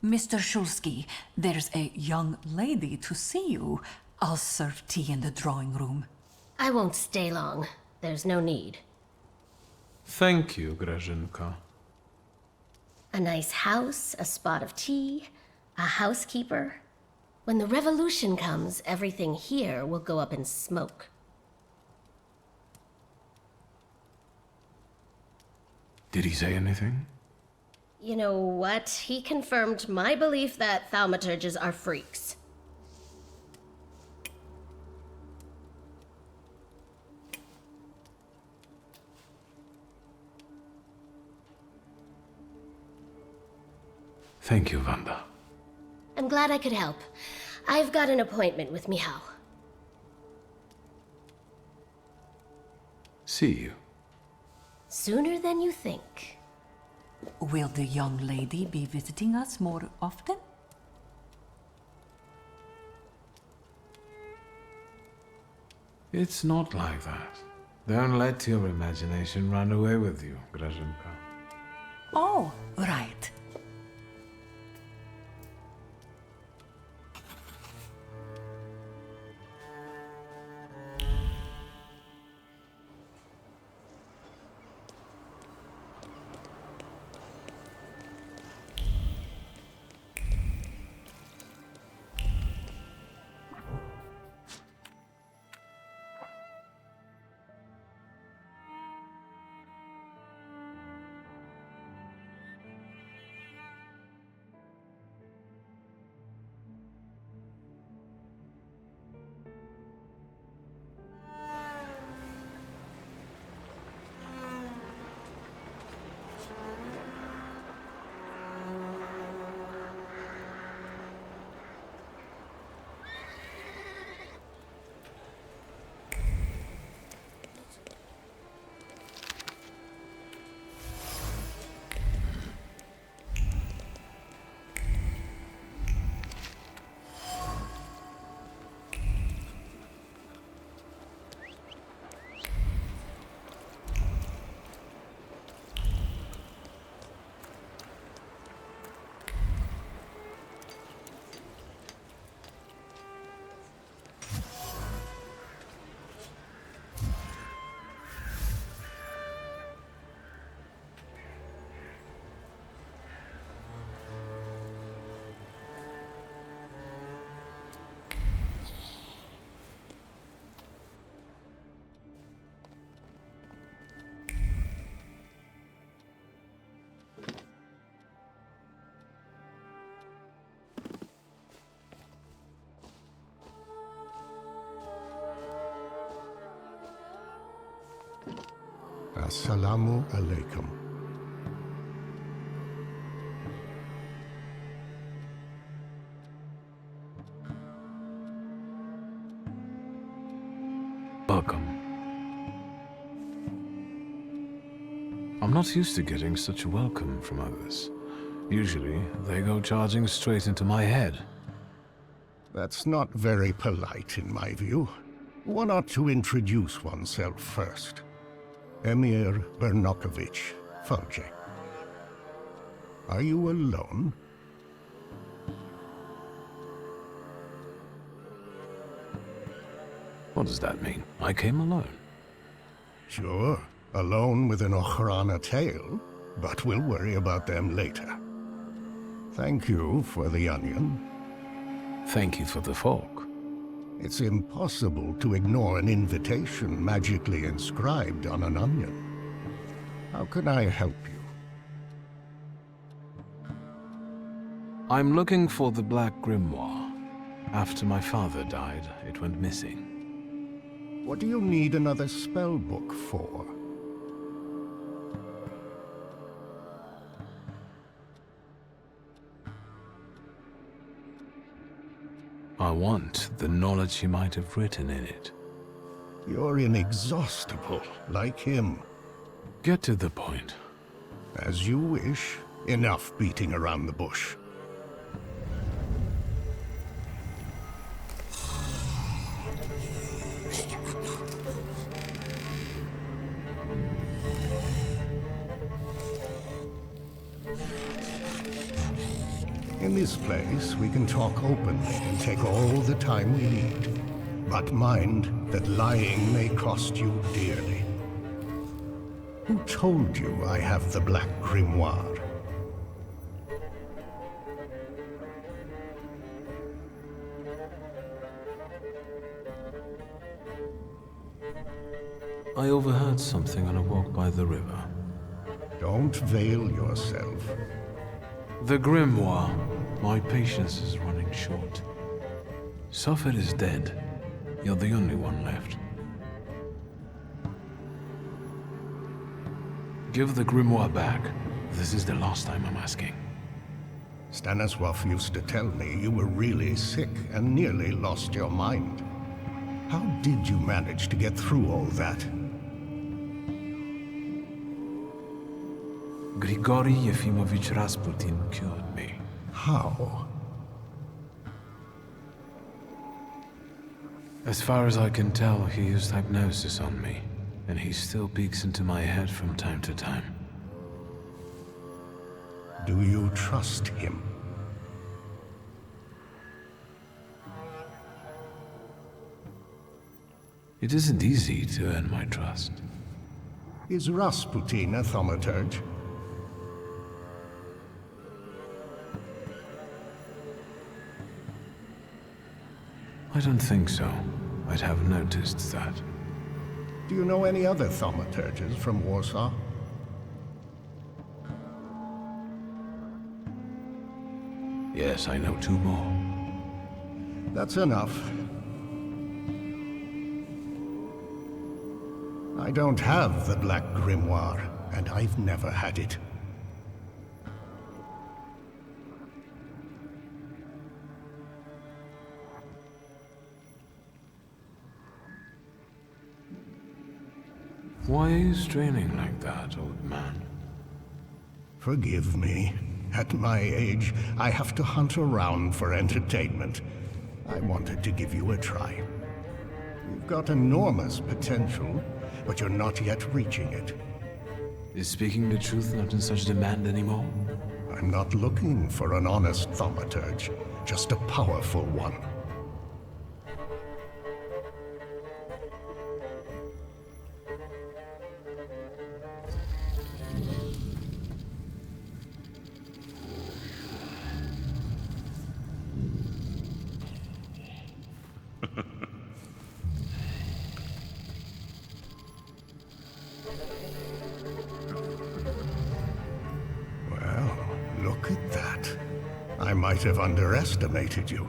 Mr. Shulsky, there's a young lady to see you. I'll serve tea in the drawing room. I won't stay long. There's no need. Thank you, Grażynka. A nice house, a spot of tea, a housekeeper. When the revolution comes, everything here will go up in smoke. Did he say anything? You know what? He confirmed my belief that Thaumaturges are freaks. Thank you, Wanda. I'm glad I could help. I've got an appointment with Michał. See you. Sooner than you think. Will the young lady be visiting us more often? It's not like that. Don't let your imagination run away with you, Grażynka. Oh, right. Assalamu alaikum. Welcome. I'm not used to getting such a welcome from others. Usually, they go charging straight into my head. That's not very polite in my view. One ought to introduce oneself first. Emir Bernakovich, Thaumaturge. Are you alone? What does that mean? I came alone. Sure, alone with an Okhrana tail, but we'll worry about them later. Thank you for the onion. Thank you for the fork. It's impossible to ignore an invitation magically inscribed on an onion. How can I help you? I'm looking for the Black Grimoire. After my father died, it went missing. What do you need another spell book for? I want the knowledge he might have written in it. You're inexhaustible, like him. Get to the point. As you wish. Enough beating around the bush. In this place, we can talk openly and take all the time we need. But mind that lying may cost you dearly. Who told you I have the Black Grimoire? I overheard something on a walk by the river. Don't veil yourself. The Grimoire. My patience is running short. Suffolk is dead. You're the only one left. Give the Grimoire back. This is the last time I'm asking. Stanisław used to tell me you were really sick and nearly lost your mind. How did you manage to get through all that? Grigory Yefimovich Rasputin cured me. How? As far as I can tell, he used hypnosis on me, and he still peeks into my head from time to time. Do you trust him? It isn't easy to earn my trust. Is Rasputin a thaumaturge? I don't think so. I'd have noticed that. Do you know any other thaumaturges from Warsaw? Yes, I know 2 more. That's enough. I don't have the Black Grimoire, and I've never had it. Why are you straining like that, old man? Forgive me. At my age, I have to hunt around for entertainment. I wanted to give you a try. You've got enormous potential, but you're not yet reaching it. Is speaking the truth not in such demand anymore? I'm not looking for an honest thaumaturge, just a powerful one. Well, look at that. I might have underestimated you.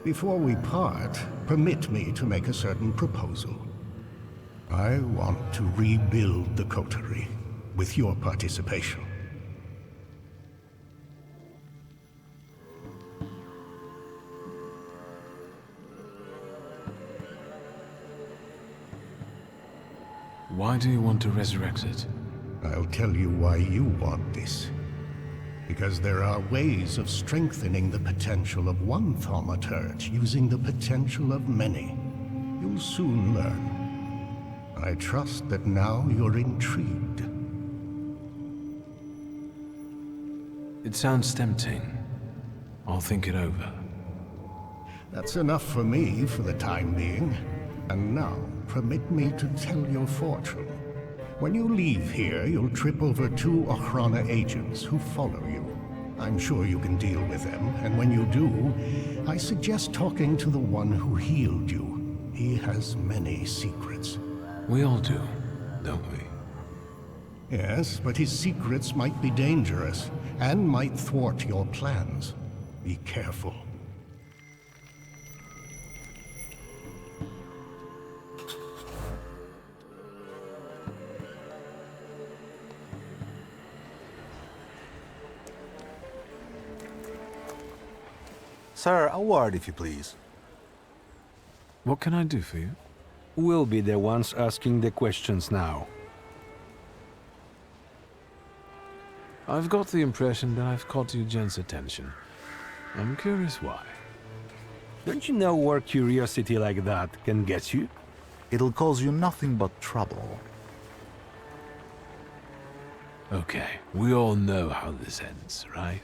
Before we part, permit me to make a certain proposal. I want to rebuild the coterie with your participation. Why do you want to resurrect it? I'll tell you why you want this. Because there are ways of strengthening the potential of one thaumaturge using the potential of many. You'll soon learn. I trust that now you're intrigued. It sounds tempting. I'll think it over. That's enough for me for the time being. And now, permit me to tell your fortune. When you leave here, you'll trip over 2 Ochrana agents who follow you. I'm sure you can deal with them, and when you do, I suggest talking to the one who healed you. He has many secrets. We all do, don't we? Yes, but his secrets might be dangerous, and might thwart your plans. Be careful. Sir, a word if you please. What can I do for you? We'll be the ones asking the questions now. I've got the impression that I've caught you gents' attention. I'm curious why. Don't you know where curiosity like that can get you? It'll cause you nothing but trouble. Okay, we all know how this ends, right?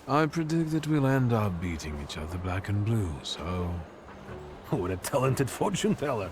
I predict that we'll end up beating each other black and blue, so... What a talented fortune teller.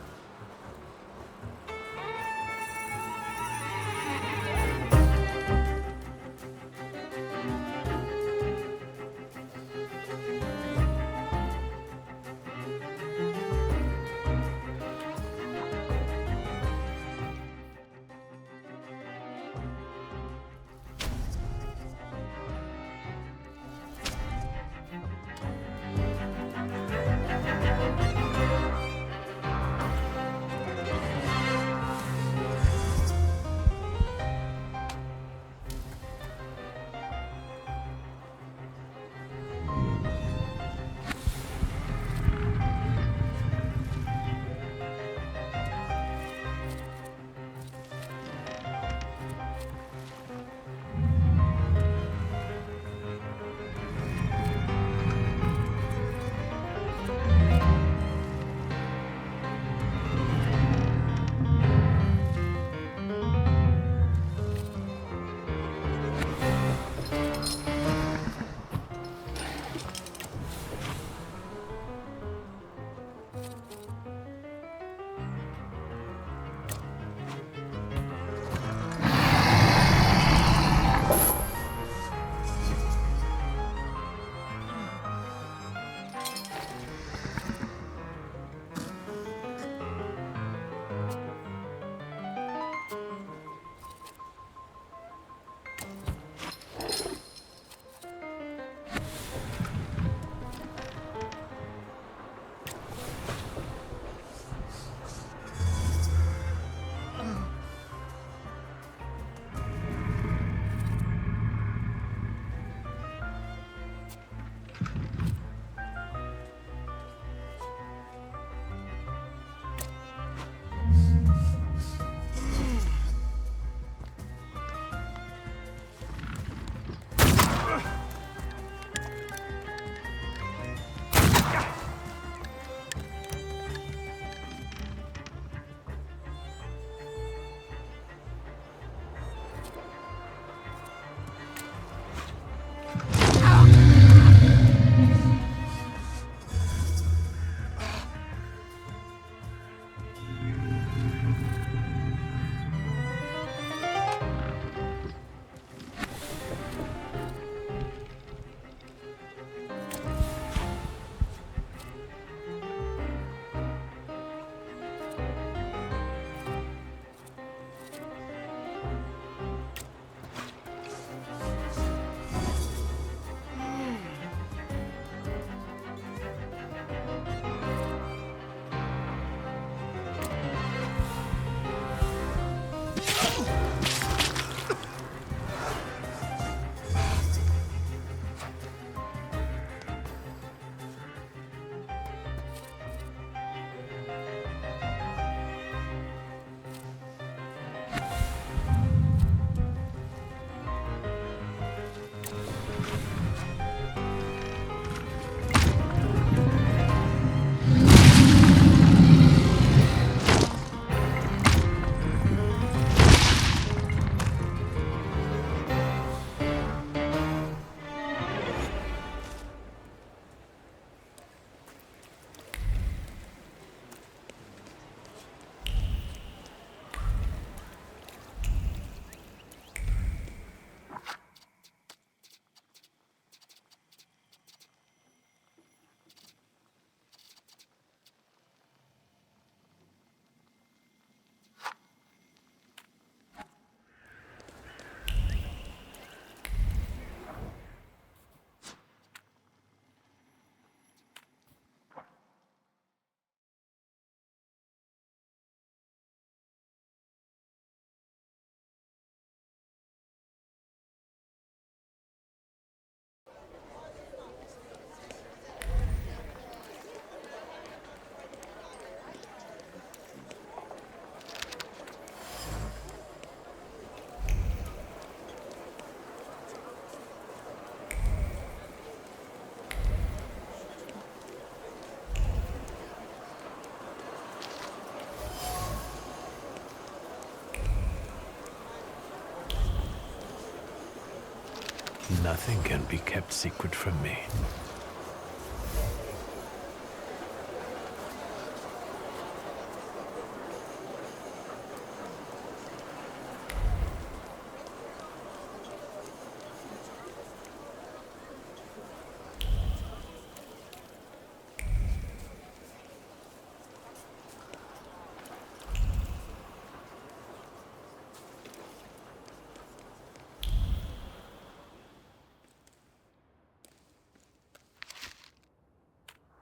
Nothing can be kept secret from me.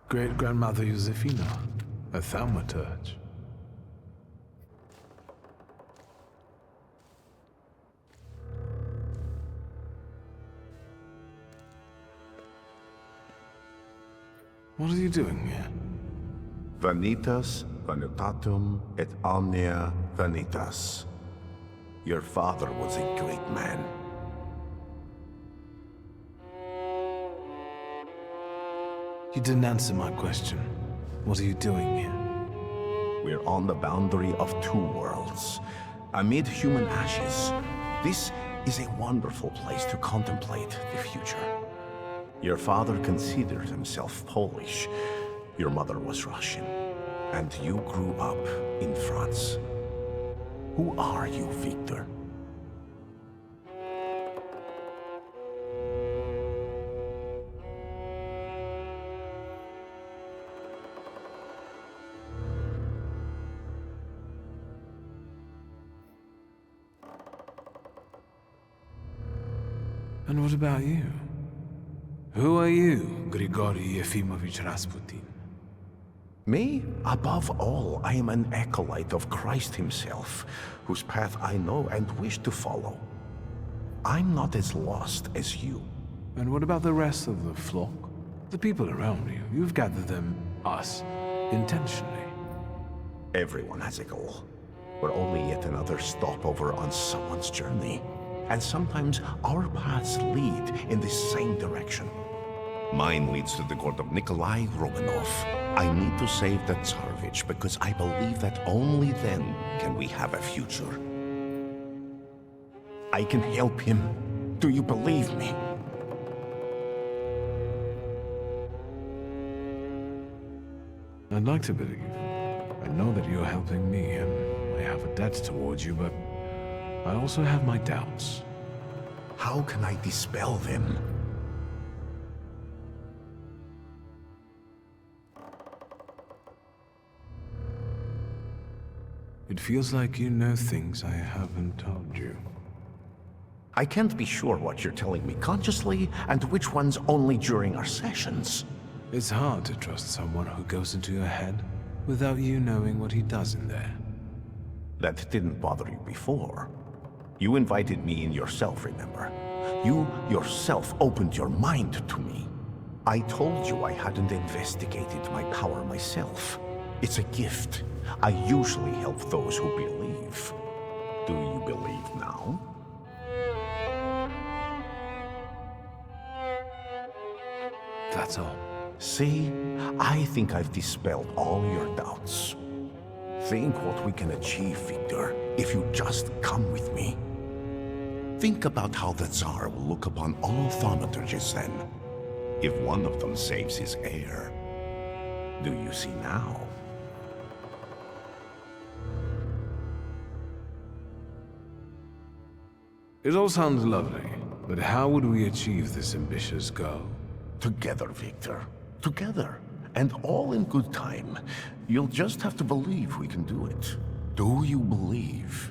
Great-grandmother Josefina, a Thaumaturge. What are you doing here? Vanitas, vanitatum, et omnia vanitas. Your father was a great man. You didn't answer my question. What are you doing here? We're on the boundary of two worlds, amid human ashes. This is a wonderful place to contemplate the future. Your father considered himself Polish. Your mother was Russian. And you grew up in France. Who are you, Victor? And what about you? Who are you, Grigory Yefimovich Rasputin? Me? Above all, I am an acolyte of Christ himself, whose path I know and wish to follow. I'm not as lost as you. And what about the rest of the flock? The people around you. You've gathered them, us, intentionally. Everyone has a goal. We're only yet another stopover on someone's journey. And sometimes our paths lead in the same direction. Mine leads to the court of Nikolai Romanov. I need to save the Tsarevich because I believe that only then can we have a future. I can help him. Do you believe me? I'd like to believe. I know that you're helping me, and I have a debt towards you, but I also have my doubts. How can I dispel them? It feels like you know things I haven't told you. I can't be sure what you're telling me consciously and which ones only during our sessions. It's hard to trust someone who goes into your head without you knowing what he does in there. That didn't bother you before. You invited me in yourself, remember? You yourself opened your mind to me. I told you I hadn't investigated my power myself. It's a gift. I usually help those who believe. Do you believe now? That's all. See, I think I've dispelled all your doubts. Think what we can achieve, Victor, if you just come with me. Think about how the Tsar will look upon all Thaumaturges then, if one of them saves his heir. Do you see now? It all sounds lovely, but how would we achieve this ambitious goal? Together, Victor. Together. And all in good time. You'll just have to believe we can do it. Do you believe?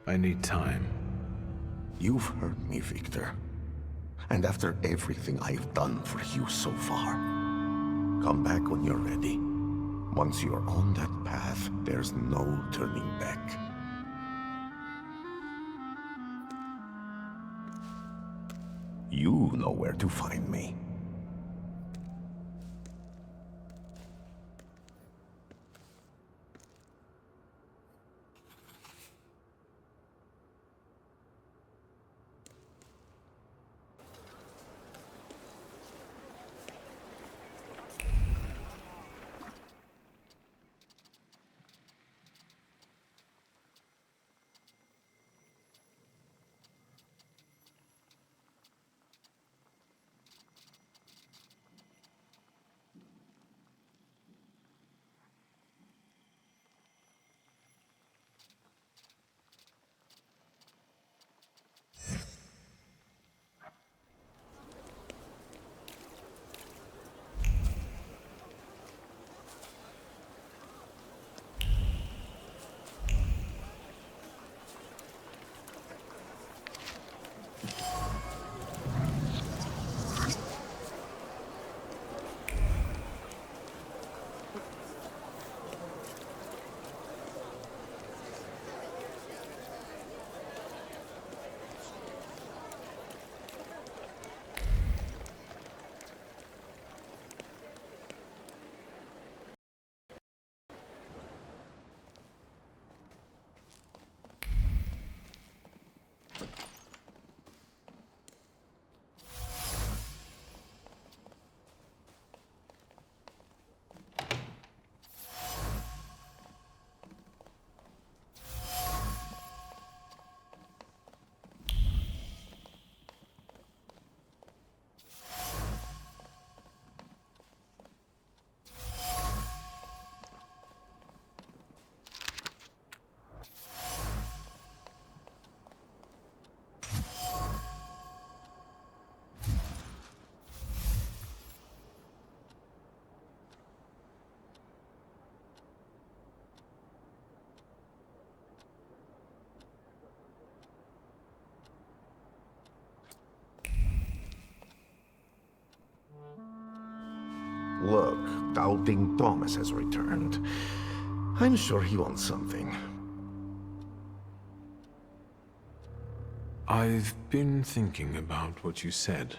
I need time. You've heard me, Victor. And after everything I've done for you so far, come back when you're ready. Once you're on that path, there's no turning back. You know where to find me. Look, Doubting Thomas has returned. I'm sure he wants something. I've been thinking about what you said.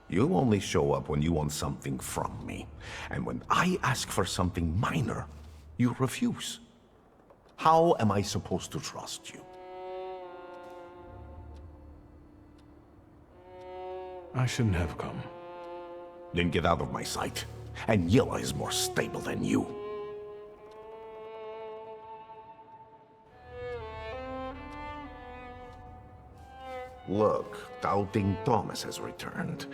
You only show up when you want something from me. And when I ask for something minor, you refuse. How am I supposed to trust you? I shouldn't have come. Then get out of my sight. And Yella is more stable than you. Look, Doubting Thomas has returned.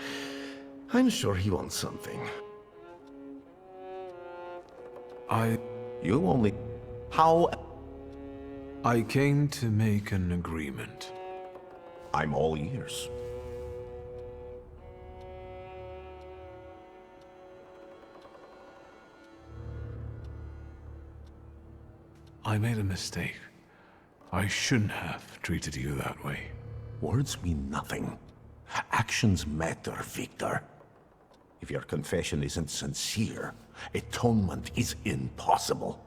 I'm sure he wants something. You only... How... I came to make an agreement. I'm all ears. I made a mistake. I shouldn't have treated you that way. Words mean nothing. Actions matter, Victor. If your confession isn't sincere, atonement is impossible.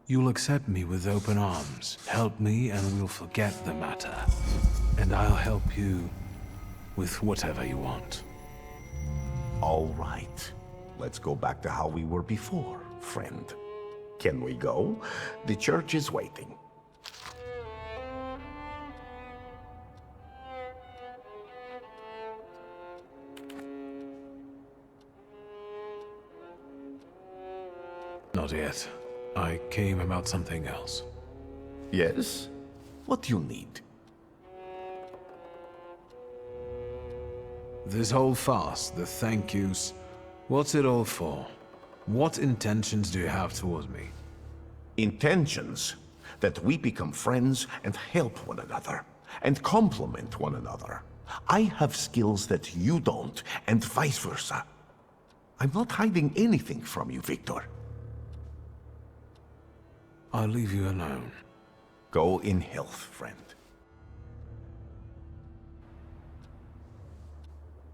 You'll accept me with open arms, help me, and we'll forget the matter. And I'll help you with whatever you want. All right. Let's go back to how we were before, friend. Can we go? The church is waiting. Not yet. I came about something else. Yes? What do you need? This whole farce, the thank yous, what's it all for? What intentions do you have towards me? Intentions that we become friends and help one another, and complement one another. I have skills that you don't, and vice versa. I'm not hiding anything from you, Victor. I'll leave you alone. Go in health, friend.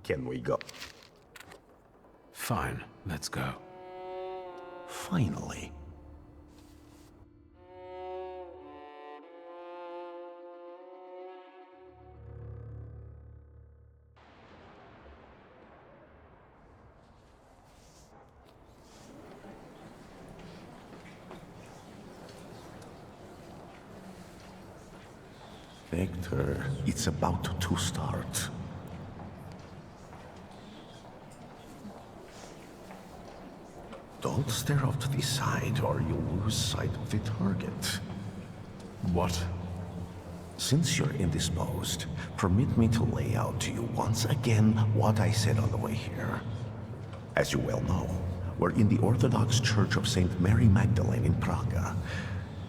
Can we go? Fine, let's go. Finally. Victor, it's about to start. Don't stare off to the side or you'll lose sight of the target. What? Since you're indisposed, permit me to lay out to you once again what I said on the way here. As you well know, we're in the Orthodox Church of St. Mary Magdalene in Praga.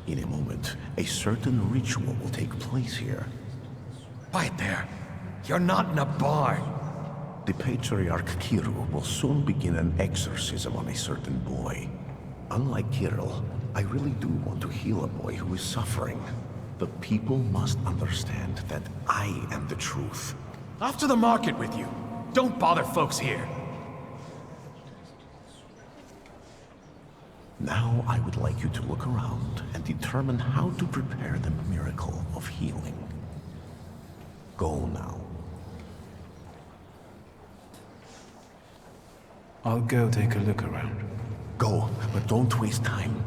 In a moment, a certain ritual will take place here. Quiet there. You're not in a bar. The Patriarch Kirill will soon begin an exorcism on a certain boy. Unlike Kirill, I really do want to heal a boy who is suffering. The people must understand that I am the truth. Off to the market with you. Don't bother folks here. Now I would like you to look around and determine how to prepare the miracle of healing. Go now. I'll go take a look around. Go, but don't waste time.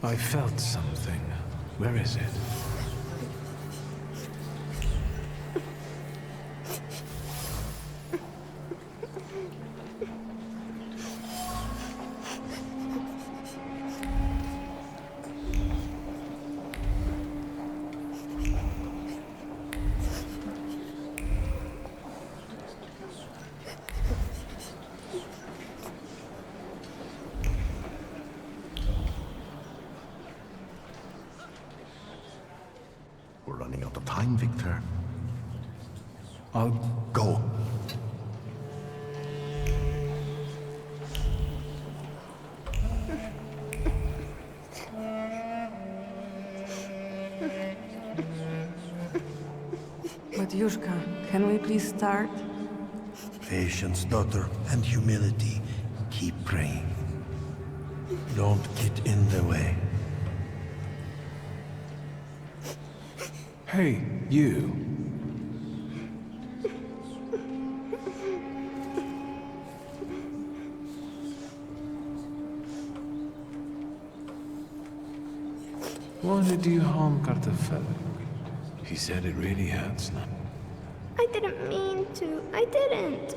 I felt something. Where is it? running out of time, Victor. I'll Go. But Yushka, can we please start? Patience, daughter, and humility. Keep praying. Don't get in the way. Hey, you. Why did you harm Kartafel? He said it really hurts now. I didn't mean to. I didn't.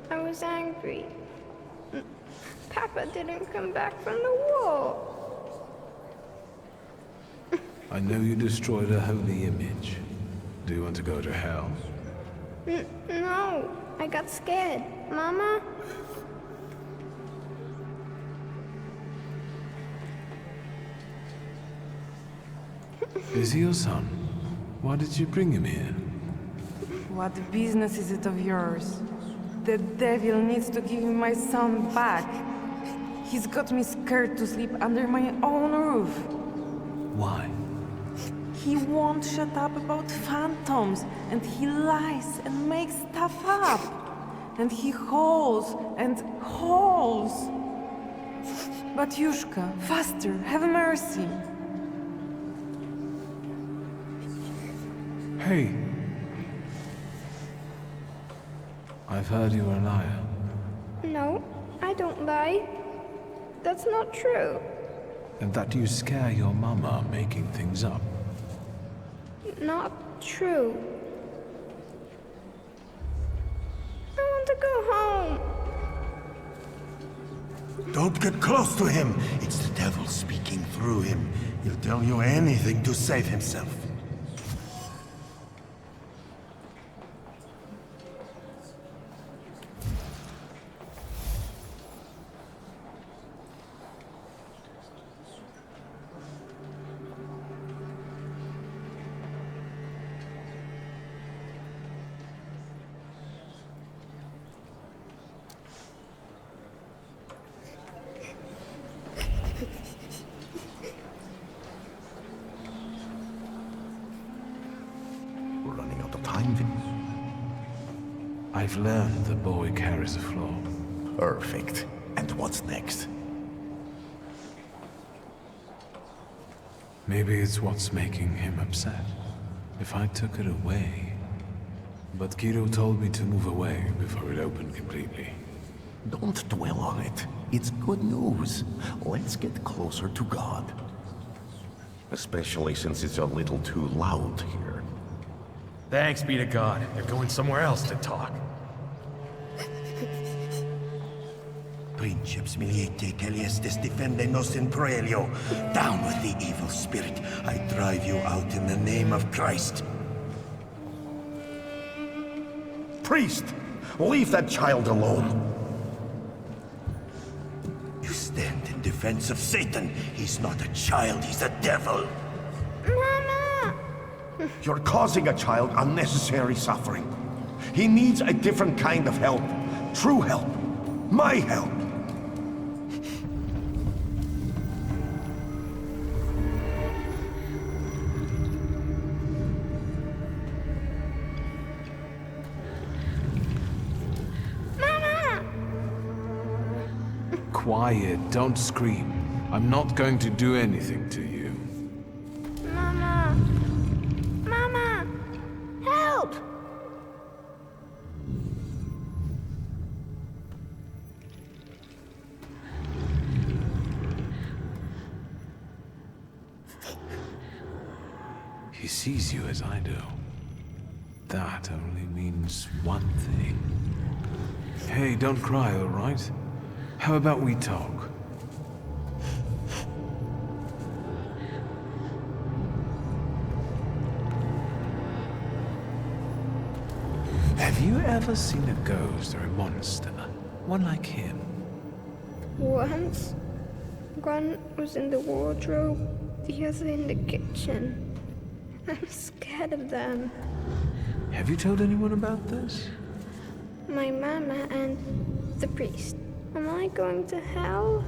I was angry. Papa didn't come back from the war. I know you destroyed a holy image. Do you want to go to hell? No, I got scared. Mama? Is he your son? Why did you bring him here? What business is it of yours? The devil needs to give me my son back. He's got me scared to sleep under my own roof. Why? He won't shut up about phantoms, and he lies and makes stuff up. And he hauls and hauls. But Yushka, faster, have mercy. Hey. I've heard you're a liar. No, I don't lie. That's not true. And that you scare your mama making things up. Not true. I want to go home. Don't get close to him. It's the devil speaking through him. He'll tell you anything to save himself. We're running out of time, Victor. I've learned the boy carries a flaw. Perfect. And what's next? Maybe it's what's making him upset. If I took it away... But Kiro told me to move away before it opened completely. Don't dwell on it. It's good news. Let's get closer to God. Especially since it's a little too loud here. Thanks be to God. They're going somewhere else to talk. Princeps miliete celiestes defendenos in proelio. Down with the evil spirit. I drive you out in the name of Christ. Priest! Leave that child alone! You stand in defense of Satan. He's not a child, he's a devil. Mama! You're causing a child unnecessary suffering. He needs a different kind of help. True help. My help. Quiet, don't scream. I'm not going to do anything to you. Mama! Mama! Help! He sees you as I do. That only means one thing. Hey, don't cry, all right? How about we talk? Have you ever seen a ghost or a monster? One like him? Once, one was in the wardrobe, the other in the kitchen. I'm scared of them. Have you told anyone about this? My mama and the priest. Am I going to hell?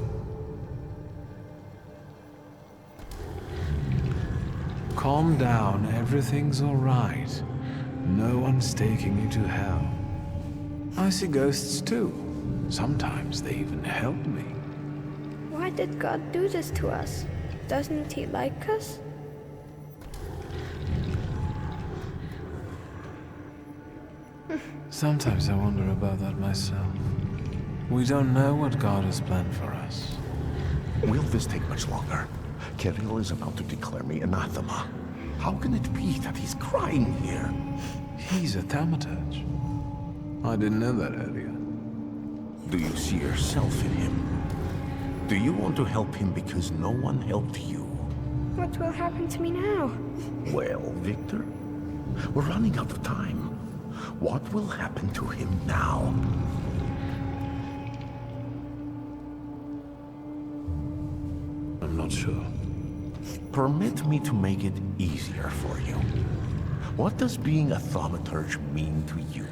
Calm down, everything's alright. No one's taking you to hell. I see ghosts too. Sometimes they even help me. Why did God do this to us? Doesn't he like us? Sometimes I wonder about that myself. We don't know what God has planned for us. Will this take much longer? Kirill is about to declare me anathema. How can it be that he's crying here? He's a Thaumaturge. I didn't know that earlier. Do you see yourself in him? Do you want to help him because no one helped you? What will happen to me now? Well, Victor, we're running out of time. What will happen to him now? I'm not sure. Permit me to make it easier for you. What does being a thaumaturge mean to you?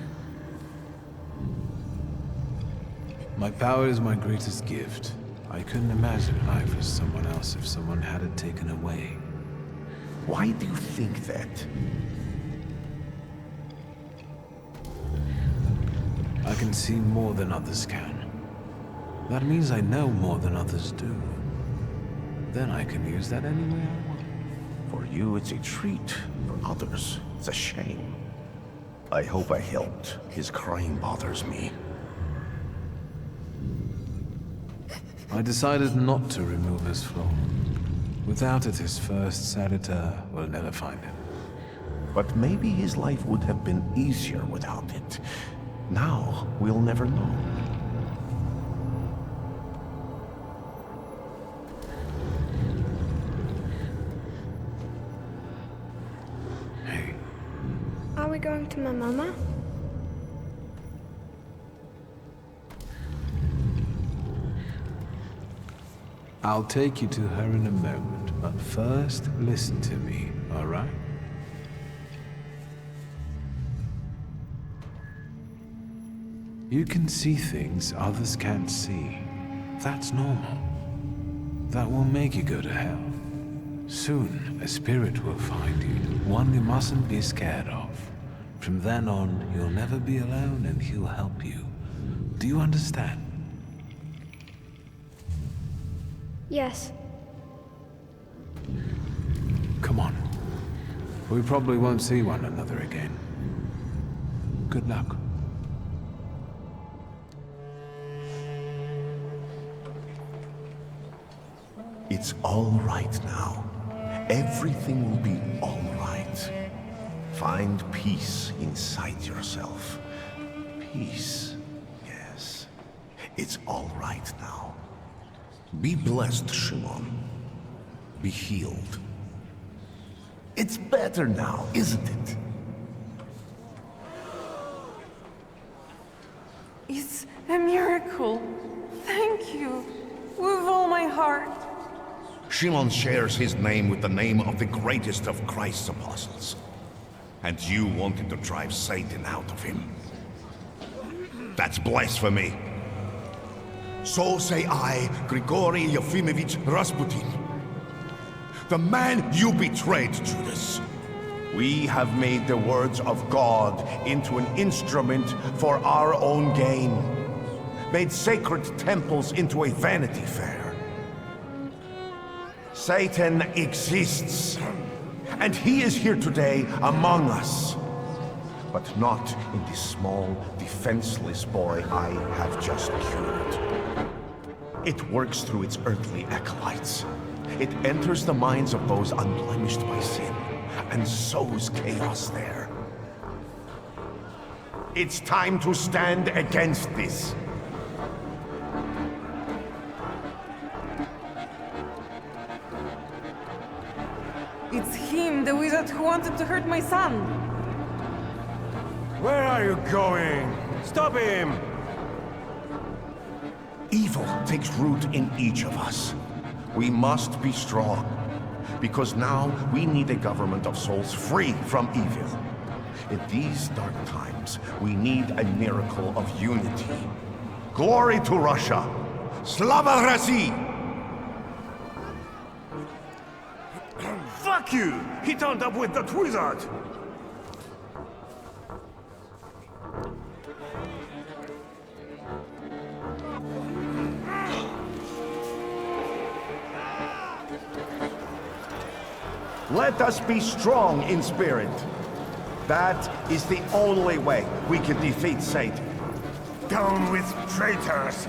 My power is my greatest gift. I couldn't imagine life as someone else if someone had it taken away. Why do you think that? I can see more than others can. That means I know more than others do. Then I can use that any way I want. For you, it's a treat. For others, it's a shame. I hope I helped. His crying bothers me. I decided not to remove his flaw. Without it, his first editor will never find it. But maybe his life would have been easier without it. Now, we'll never know. Hey. Are we going to my mama? I'll take you to her in a moment, but first, listen to me, all right? You can see things others can't see. That's normal. That will make you go to hell. Soon, a spirit will find you, one you mustn't be scared of. From then on, you'll never be alone and he'll help you. Do you understand? Yes. Come on. We probably won't see one another again. Good luck. It's all right now. Everything will be all right. Find peace inside yourself. Peace. Yes. It's all right now. Be blessed, Shimon. Be healed. It's better now, isn't it? It's a miracle. Thank you. With all my heart. Shimon shares his name with the name of the greatest of Christ's apostles. And you wanted to drive Satan out of him. That's blasphemy. So say I, Grigory Yefimovich Rasputin. The man you betrayed, Judas. We have made the words of God into an instrument for our own gain. Made sacred temples into a vanity fair. Satan exists, and he is here today among us. But not in this small, defenseless boy I have just cured. It works through its earthly acolytes. It enters the minds of those unblemished by sin, and sows chaos there. It's time to stand against this. It's him, the wizard who wanted to hurt my son. Where are you going? Stop him! Evil takes root in each of us. We must be strong. Because now we need a government of souls free from evil. In these dark times, we need a miracle of unity. Glory to Russia! Slava России! Fuck you! He turned up with that wizard! Let us be strong in spirit. That is the only way we can defeat Satan. Down with traitors!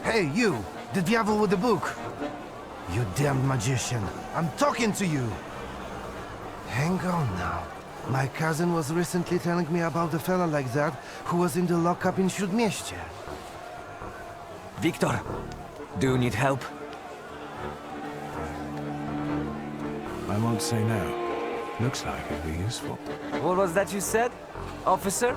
Hey, you! The devil with the book! You damned magician! I'm talking to you! Hang on now. My cousin was recently telling me about a fella like that who was in the lockup in Śródmieście. Victor, do you need help? I won't say no. Looks like it'd be useful. What was that you said, officer?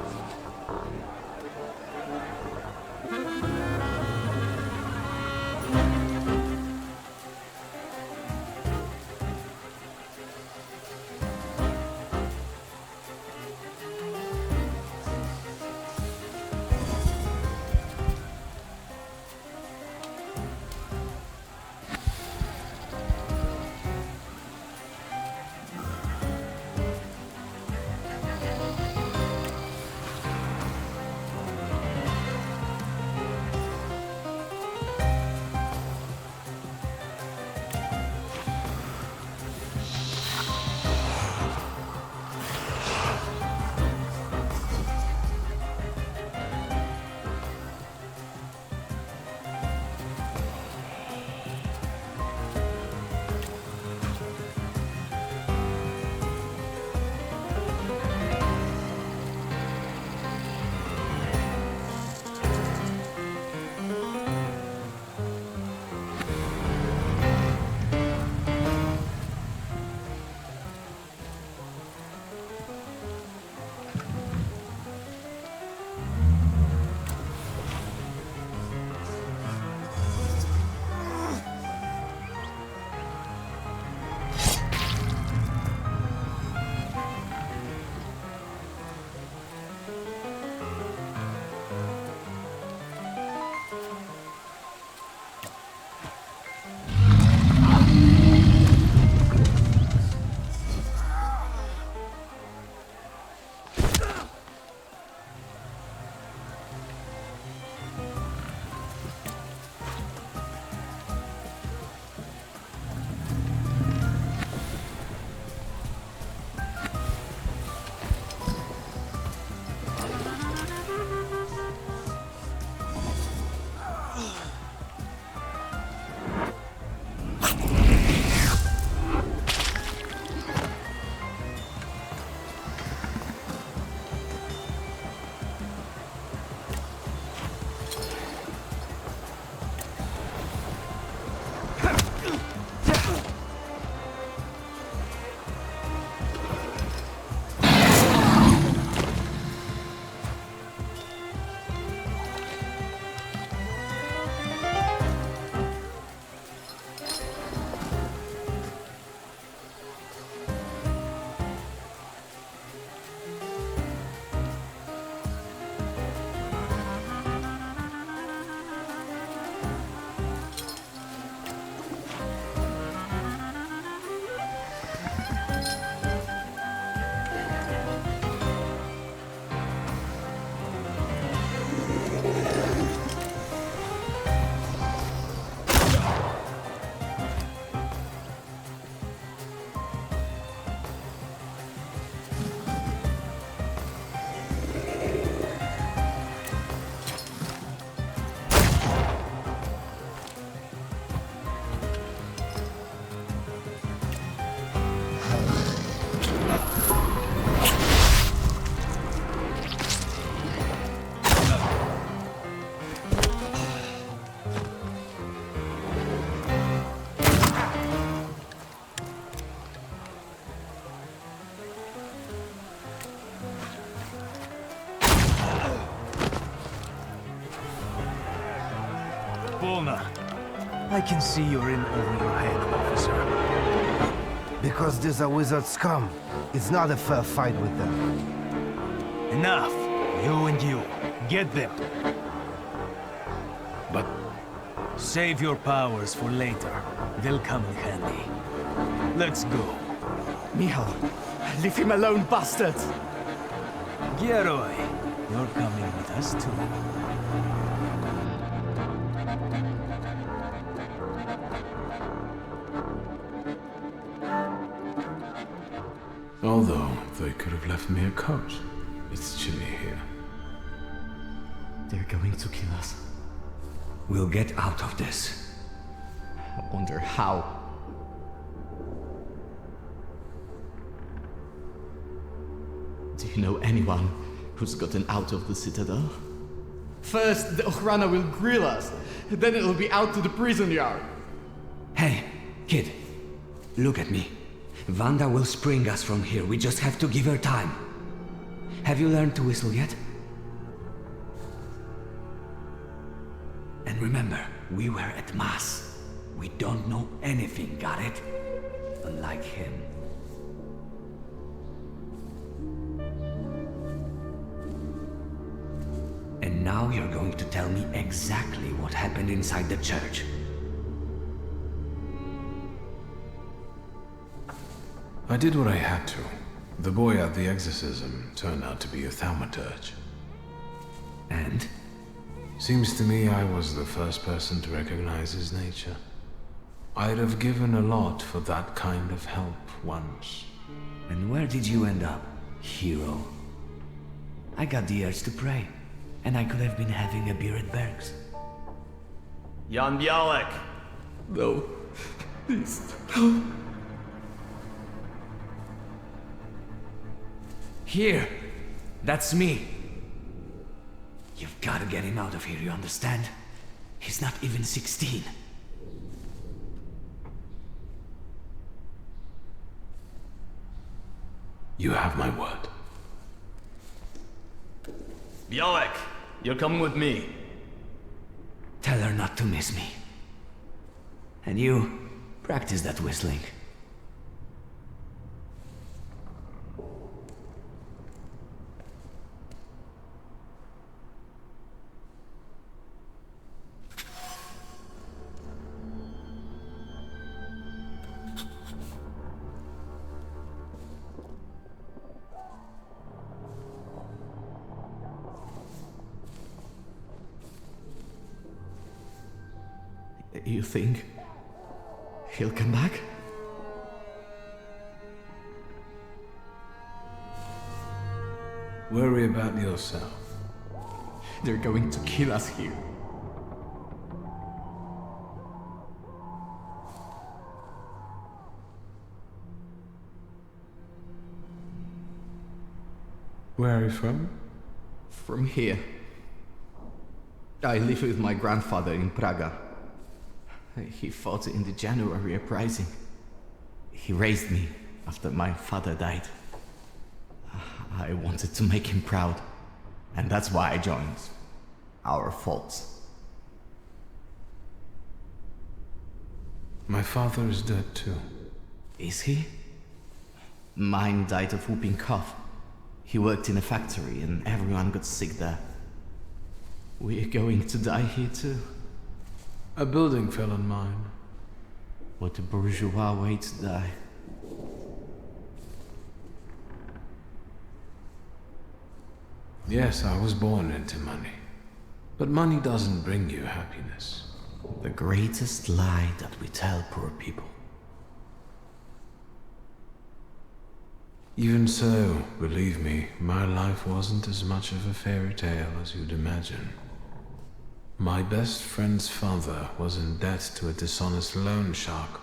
Volna. I can see you're in over your head, officer. Because these are wizard scum. It's not a fair fight with them. Enough! You and you. Get them. But save your powers for later. They'll come in handy. Let's go. Michal, leave him alone, bastard! Gieroj, you're coming with us too. Although, they could have left me a coat. It's chilly here. They're going to kill us. We'll get out of this. I wonder how. Do you know anyone who's gotten out of the Citadel? First, the Ochrana will grill us. Then it'll be out to the prison yard. Hey, kid. Look at me. Wanda will spring us from here. We just have to give her time. Have you learned to whistle yet? And remember, we were at Mass. We don't know anything, got it? Unlike him. And now you're going to tell me exactly what happened inside the church. I did what I had to. The boy at the exorcism turned out to be a Thaumaturge. And? Seems to me I was the first person to recognize his nature. I'd have given a lot for that kind of help once. And where did you end up, hero? I got the urge to pray, and I could have been having a beer at Berg's. Jan Bialek! No. Please, no. Here! That's me! You've got to get him out of here, you understand? He's not even 16. You have my word. Bialek, you're coming with me. Tell her not to miss me. And you, practice that whistling. You think he'll come back? Worry about yourself. They're going to kill us here. Where are you from? From here. I live with my grandfather in Praga. He fought in the January uprising. He raised me after my father died. I wanted to make him proud, and that's why I joined our faults. My father is dead too. Is he? Mine died of whooping cough. He worked in a factory and everyone got sick there. We're going to die here too. A building fell on mine. What a bourgeois way to die. Yes, I was born into money. But money doesn't bring you happiness. The greatest lie that we tell poor people. Even so, believe me, my life wasn't as much of a fairy tale as you'd imagine. My best friend's father was in debt to a dishonest loan shark,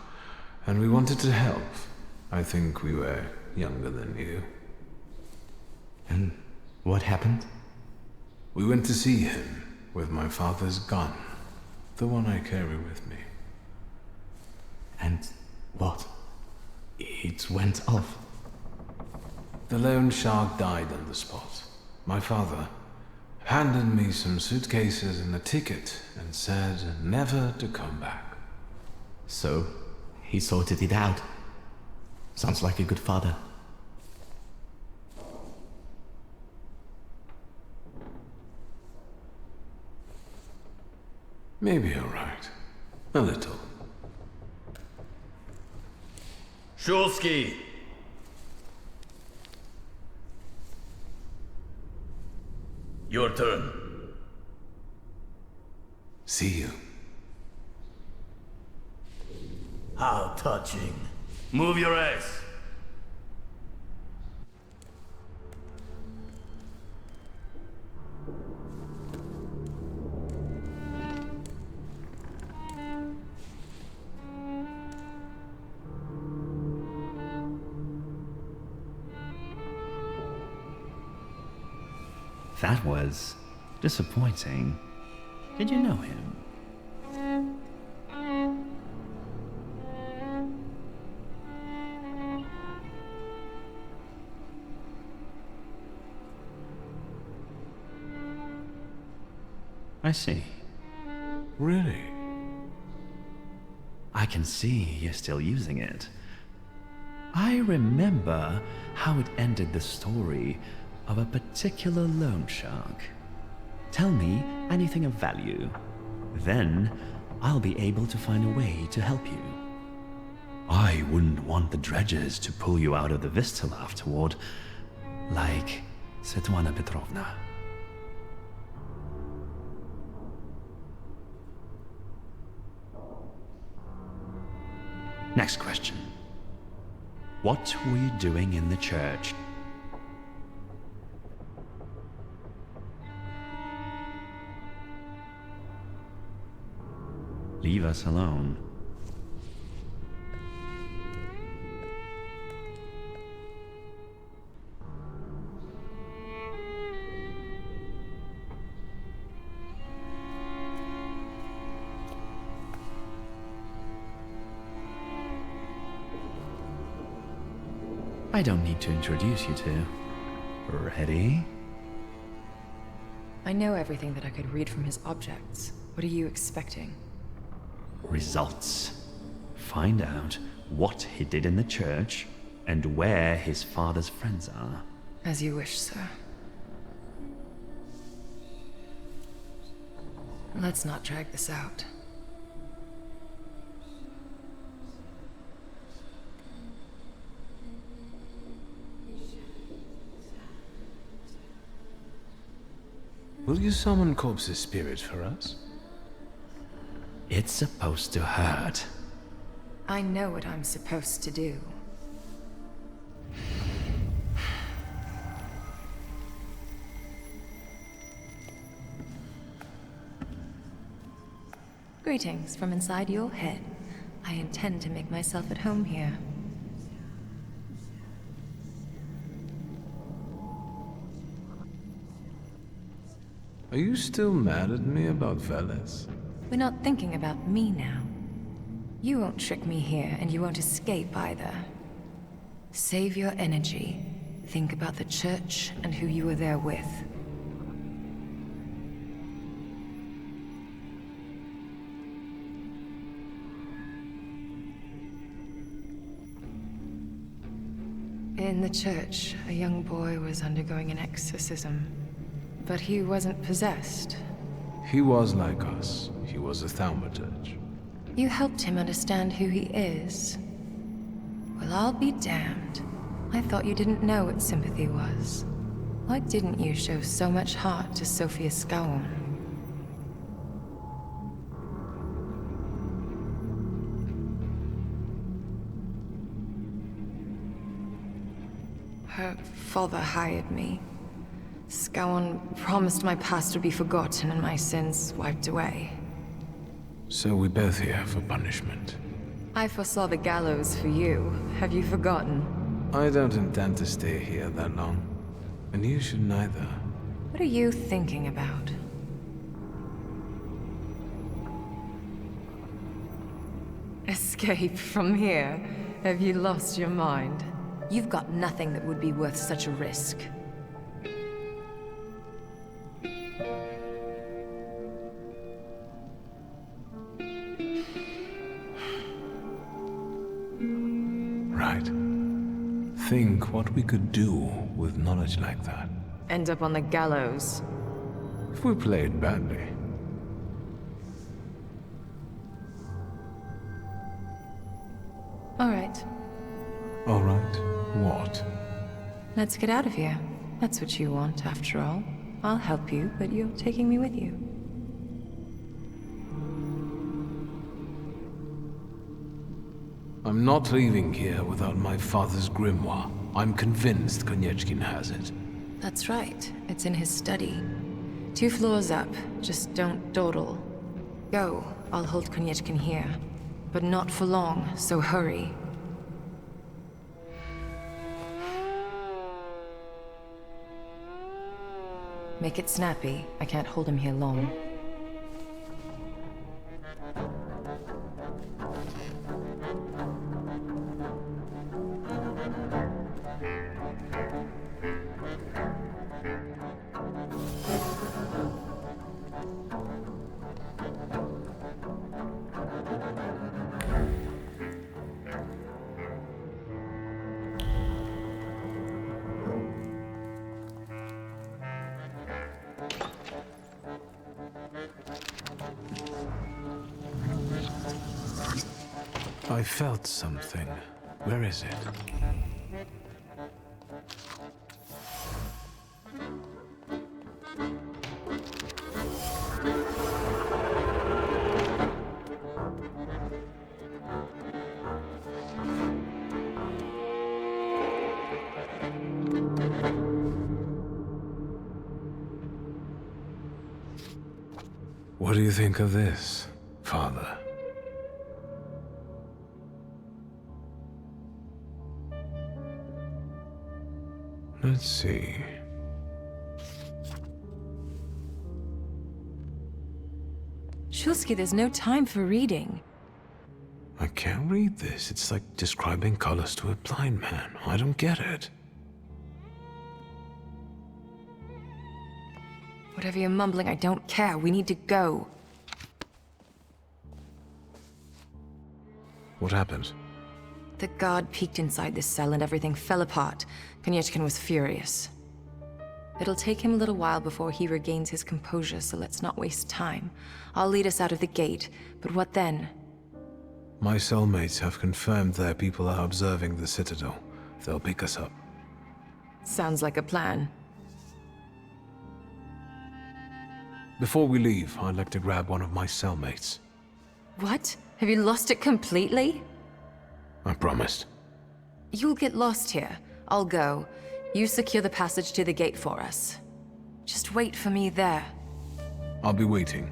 and we wanted to help. I think we were younger than you. And what happened? We went to see him with my father's gun, the one I carry with me. And what? It went off. The loan shark died on the spot. My father Handed me some suitcases and a ticket and said never to come back. So, he sorted it out. Sounds like a good father. Maybe you're right. A little. Shulsky! Your turn. See you. How touching. Move your ass. That was disappointing. Did you know him? I see. Really? I can see you're still using it. I remember how it ended the story of a particular loan shark. Tell me anything of value. Then I'll be able to find a way to help you. I wouldn't want the dredgers to pull you out of the Vistal afterward, like Svetlana Petrovna. Next question. What were you doing in the church? Leave us alone. I don't need to introduce you to. Ready? I know everything that I could read from his objects. What are you expecting? Results. Find out what he did in the church and where his father's friends are. As you wish, sir. Let's not drag this out. Will you summon Corpse's spirit for us? It's supposed to hurt. I know what I'm supposed to do. Greetings from inside your head. I intend to make myself at home here. Are you still mad at me about Veles? We're not thinking about me now. You won't trick me here, and you won't escape either. Save your energy. Think about the church and who you were there with. In the church, a young boy was undergoing an exorcism. But he wasn't possessed. He was like us. He was a Thaumaturge. You helped him understand who he is. Well, I'll be damned. I thought you didn't know what sympathy was. Why didn't you show so much heart to Sophia Skowron? Her father hired me. Skowron promised my past would be forgotten and my sins wiped away. So we're both here for punishment. I foresaw the gallows for you. Have you forgotten? I don't intend to stay here that long. And you should neither. What are you thinking about? Escape from here? Have you lost your mind? You've got nothing that would be worth such a risk. right. Think what we could do with knowledge like that. End up on the gallows. If we played badly. All right. All right. What? Let's get out of here. That's what you want, after all. I'll help you, but you're taking me with you. I'm not leaving here without my father's grimoire. I'm convinced Konieczkin has it. That's right. It's in his study. 2 floors up. Just don't dawdle. Go. I'll hold Konieczkin here. But not for long, so hurry. Make it snappy. I can't hold him here long. I felt something. Where is it? What do you think of this, Father? Let's see. Shulsky, there's no time for reading. I can't read this. It's like describing colors to a blind man. I don't get it. Whatever you're mumbling, I don't care. We need to go. What happened? The guard peeked inside this cell and everything fell apart. Konieczkin was furious. It'll take him a little while before he regains his composure, so let's not waste time. I'll lead us out of the gate, but what then? My cellmates have confirmed their people are observing the Citadel. They'll pick us up. Sounds like a plan. Before we leave, I'd like to grab one of my cellmates. What? Have you lost it completely? I promised. You'll get lost here. I'll go. You secure the passage to the gate for us. Just wait for me there. I'll be waiting.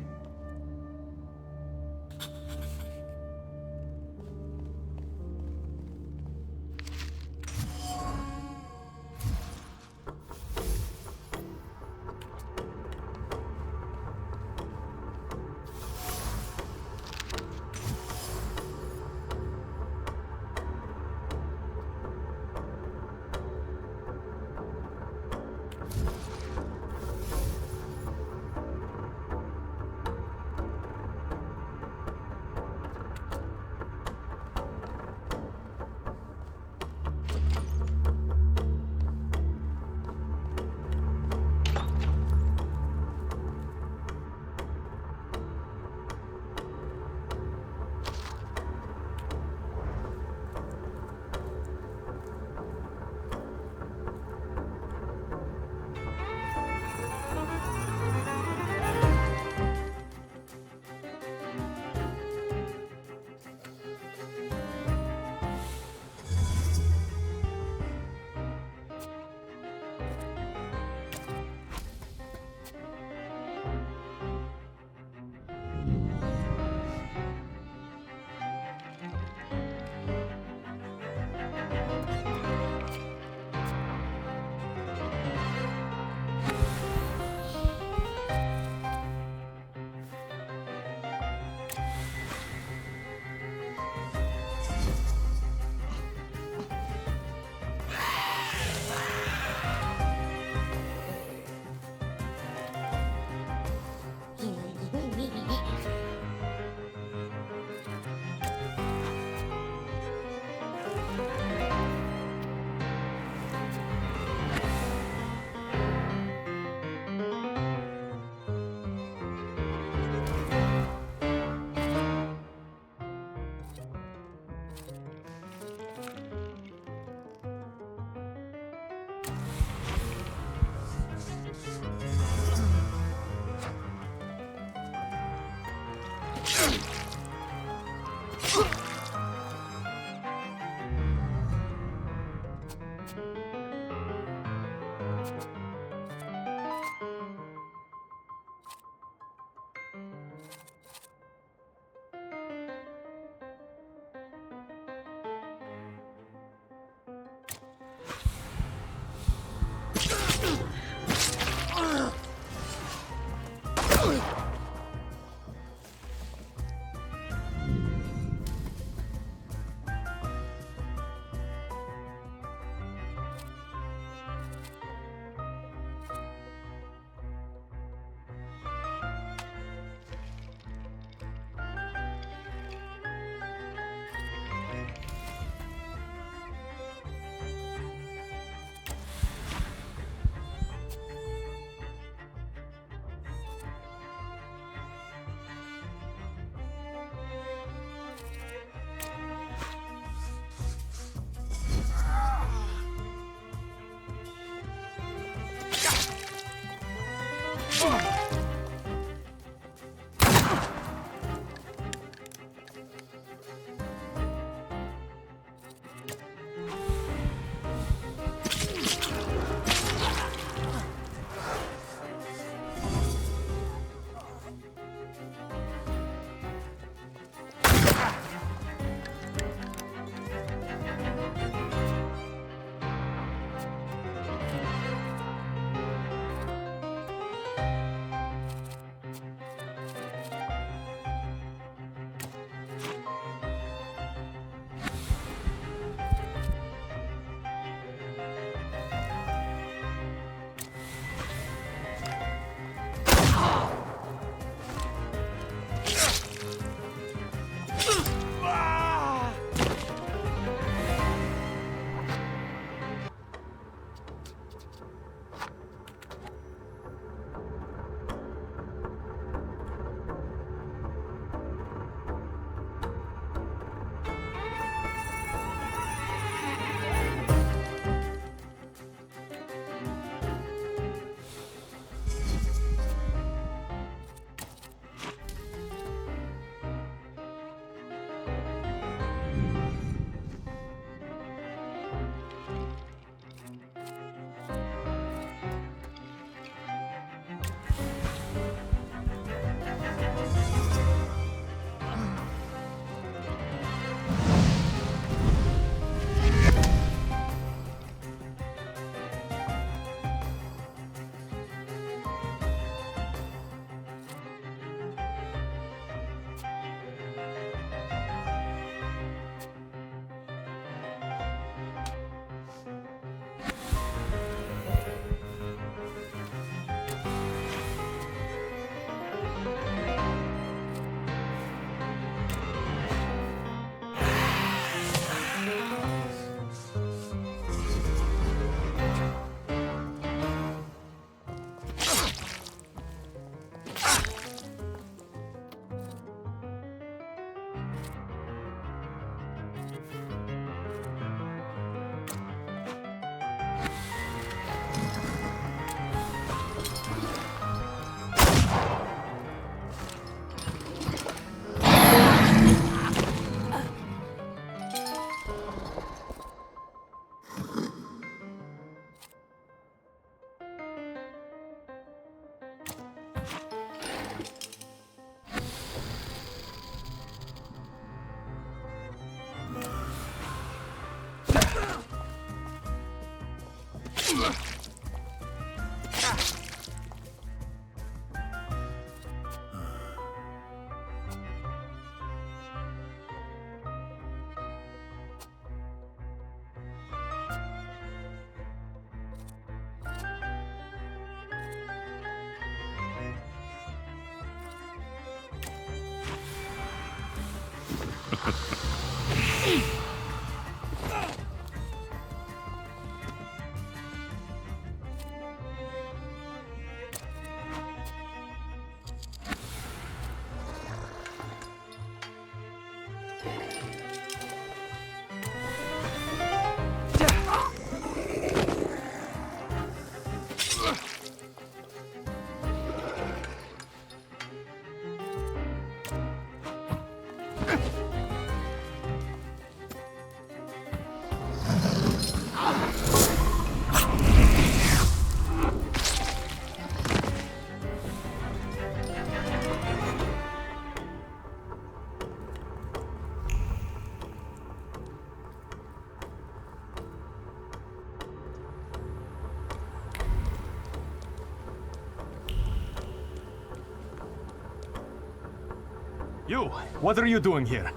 You, what are you doing here?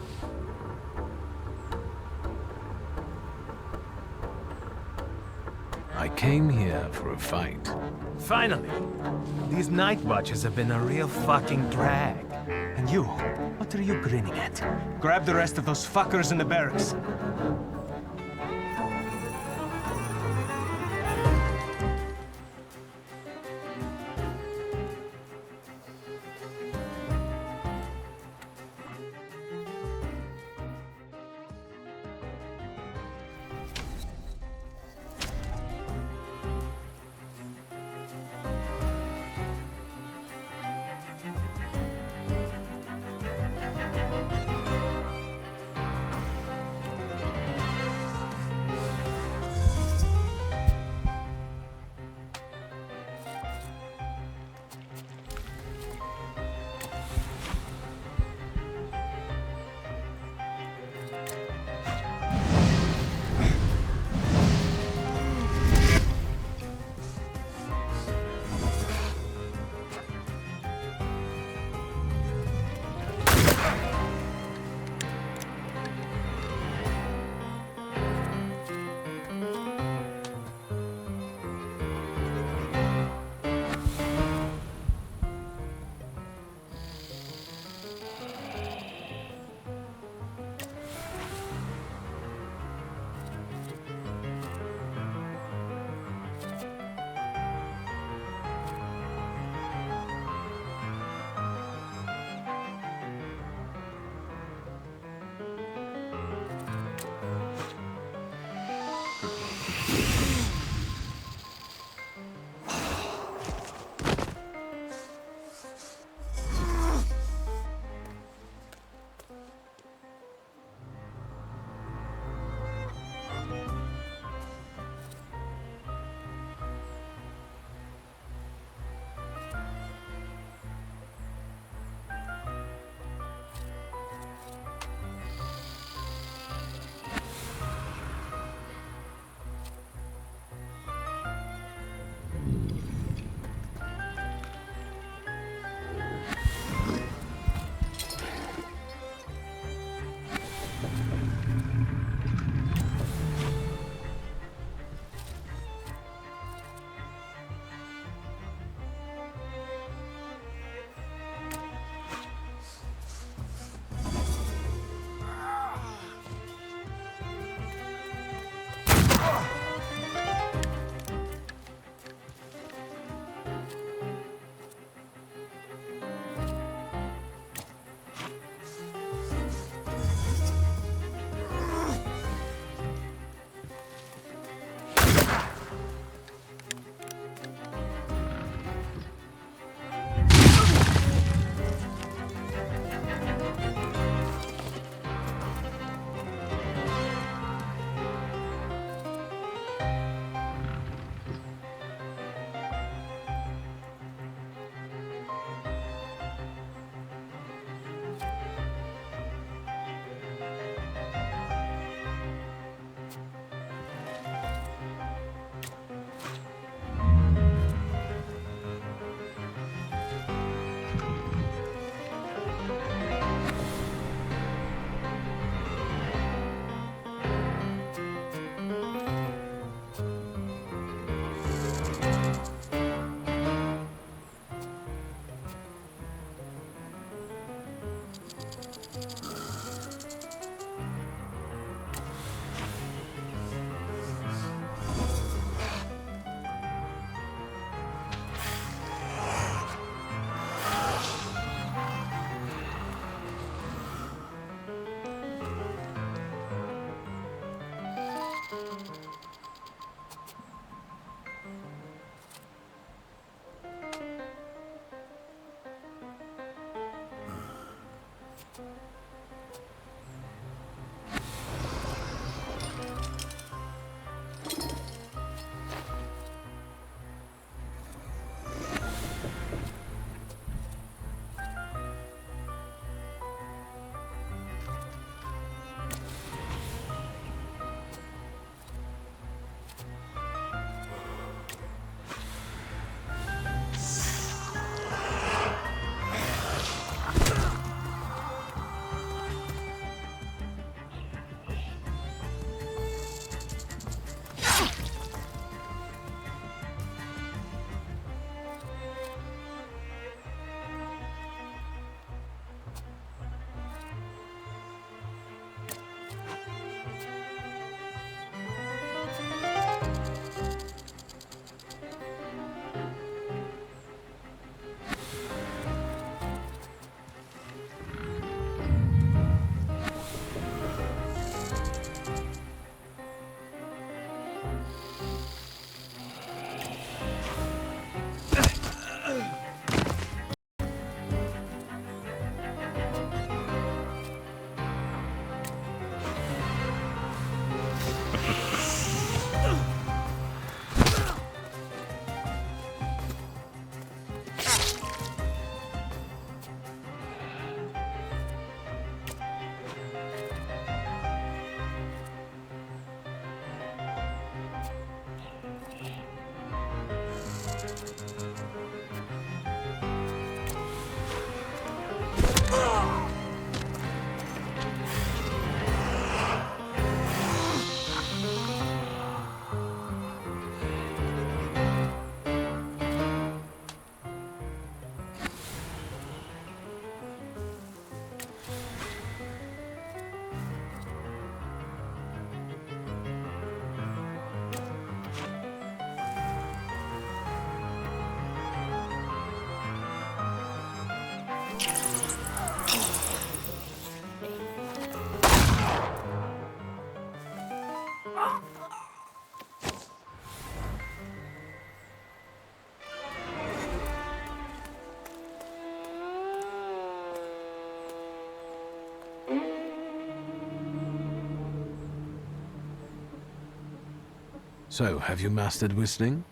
I came here for a fight. Finally! These night watches have been a real fucking drag. And you, what are you grinning at? Grab the rest of those fuckers in the barracks. So, have you mastered whistling?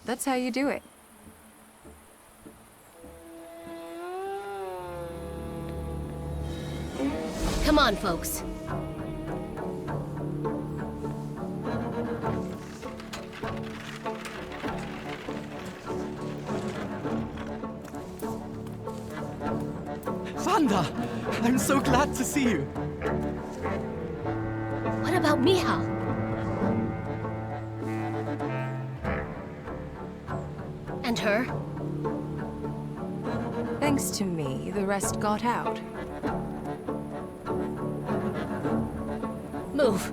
That's how you do it. Come on, folks. Wanda! I'm so glad to see you. What about Michał? And her? Thanks to me, the rest got out. Move.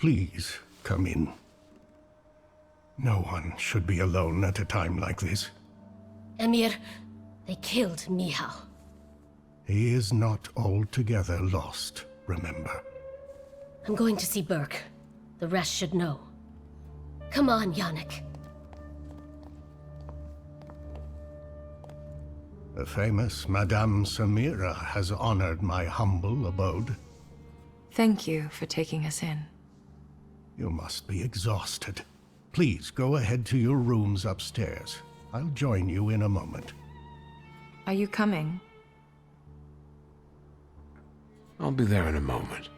Please, come in. No one should be alone at a time like this. Emir, they killed Michał. He is not altogether lost, remember. I'm going to see Burke. The rest should know. Come on, Yannick. The famous Madame Samira has honored my humble abode. Thank you for taking us in. You must be exhausted. Please go ahead to your rooms upstairs. I'll join you in a moment. Are you coming? I'll be there in a moment.